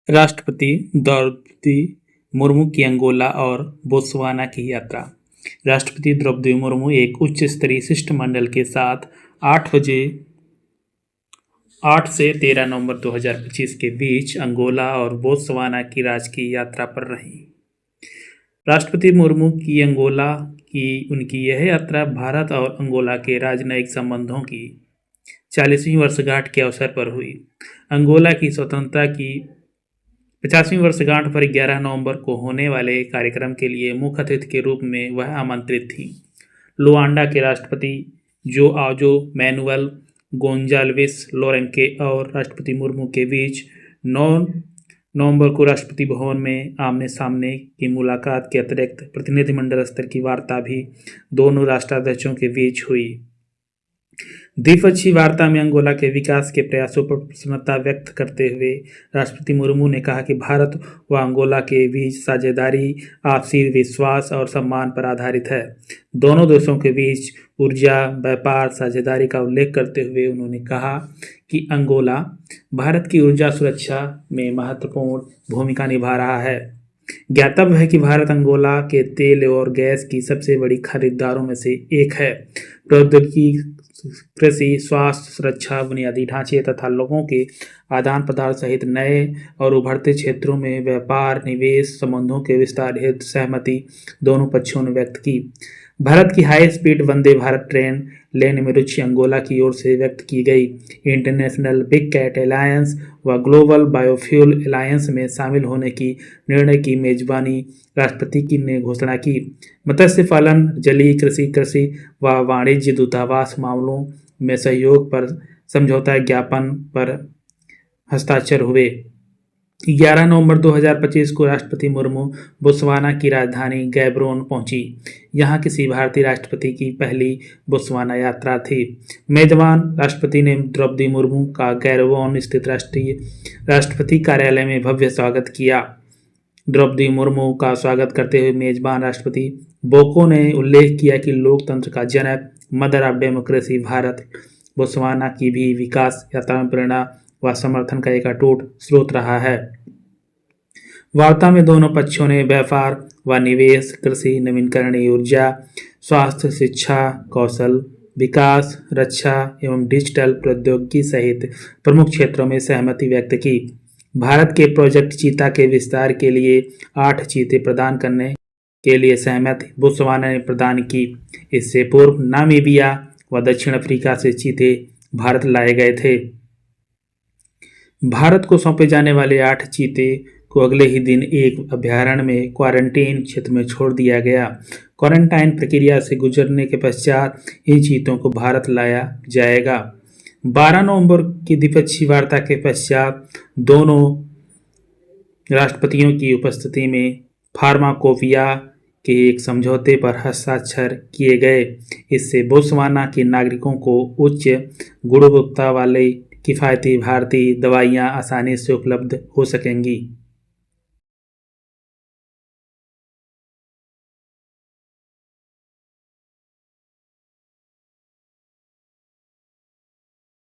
राष्ट्रपति द्रौपदी मुर्मू की अंगोला और बोत्सवाना की यात्रा। राष्ट्रपति द्रौपदी मुर्मू एक उच्च स्तरीय शिष्टमंडल के साथ 8 से 13 नवंबर 2025 के बीच अंगोला और बोत्सवाना की राजकीय यात्रा पर रहीं। राष्ट्रपति मुर्मू की अंगोला की उनकी यह यात्रा भारत और अंगोला के राजनयिक संबंधों की 40वीं वर्षगांठ के अवसर पर हुई। अंगोला की स्वतंत्रता की 50वीं वर्षगांठ पर 11 नवंबर को होने वाले कार्यक्रम के लिए मुख्य अतिथि के रूप में वह आमंत्रित थी। लुआंडा के राष्ट्रपति जोआओ मैनुअल गोंजाल्वेस लोरेंके और राष्ट्रपति मुर्मू के बीच 9 नवंबर को राष्ट्रपति भवन में आमने सामने की मुलाकात के अतिरिक्त प्रतिनिधिमंडल स्तर की वार्ता भी दोनों राष्ट्राध्यक्षों के बीच हुई। द्विपक्षीय वार्ता में अंगोला के विकास के प्रयासों पर प्रसन्नता व्यक्त करते हुए राष्ट्रपति मुर्मू ने कहा कि भारत व अंगोला के बीच साझेदारी आपसी विश्वास और सम्मान पर आधारित है। दोनों देशों के बीच ऊर्जा व्यापार साझेदारी का उल्लेख करते हुए उन्होंने कहा कि अंगोला भारत की ऊर्जा सुरक्षा में महत्वपूर्ण भूमिका निभा रहा है। ज्ञातव्य है कि भारत अंगोला के तेल और गैस की सबसे बड़ी खरीदारों में से एक है। प्रौद्योगिकी, कृषि, स्वास्थ्य, सुरक्षा, बुनियादी ढांचे तथा लोगों के आदान प्रदान सहित नए और उभरते क्षेत्रों में व्यापार निवेश संबंधों के विस्तार हेतु सहमति दोनों पक्षों ने व्यक्त की। भारत की high speed Vande Bharat train लेने में रुचि अंगोला की ओर से व्यक्त की गई। इंटरनेशनल बिग कैट अलायंस व ग्लोबल बायोफ्यूल अलायंस में शामिल होने की निर्णय की मेजबानी राष्ट्रपति की ने घोषणा की। मत्स्य पालन, जलीय कृषि, कृषि व वाणिज्य, दूतावास मामलों में सहयोग पर समझौता ज्ञापन पर हस्ताक्षर हुए। 11 नवंबर 2025 को राष्ट्रपति मुर्मू बोत्सवाना की राजधानी गैब्रोन पहुंची। यहां किसी भारतीय राष्ट्रपति की पहली बोत्सवाना यात्रा थी। मेजबान राष्ट्रपति ने द्रौपदी मुर्मू का गैब्रोन स्थित राष्ट्रपति कार्यालय में भव्य स्वागत किया। द्रौपदी मुर्मू का स्वागत करते हुए मेजबान राष्ट्रपति बोको ने उल्लेख किया कि लोकतंत्र का जनक, mother of democracy Bharat Botswana की भी विकास यात्रा में प्रेरणा व समर्थन का एक अटूट स्रोत रहा है। वार्ता में दोनों पक्षों ने व्यापार व निवेश, कृषि, नवीकरणीय ऊर्जा, स्वास्थ्य, शिक्षा, कौशल विकास, रक्षा एवं डिजिटल प्रौद्योगिकी सहित प्रमुख क्षेत्रों में सहमति व्यक्त की। भारत के प्रोजेक्ट चीता के विस्तार के लिए 8 चीते प्रदान करने के लिए सहमति बोत्सवाना ने प्रदान की। इससे पूर्व नामीबिया व दक्षिण अफ्रीका से चीते भारत लाए गए थे। भारत को सौंपे जाने वाले 8 चीते को अगले ही दिन एक अभयारण्य में क्वारंटीन क्षेत्र में छोड़ दिया गया। क्वारंटाइन प्रक्रिया से गुजरने के पश्चात इन चीतों को भारत लाया जाएगा। 12 नवंबर की द्विपक्षीय वार्ता के पश्चात दोनों राष्ट्रपतियों की उपस्थिति में फार्माकोपिया के एक समझौते पर हस्ताक्षर किए गए। इससे बोत्सवाना के नागरिकों को उच्च गुणवत्ता वाले किफ़ायती भारतीय दवाइयाँ आसानी से उपलब्ध हो सकेंगी।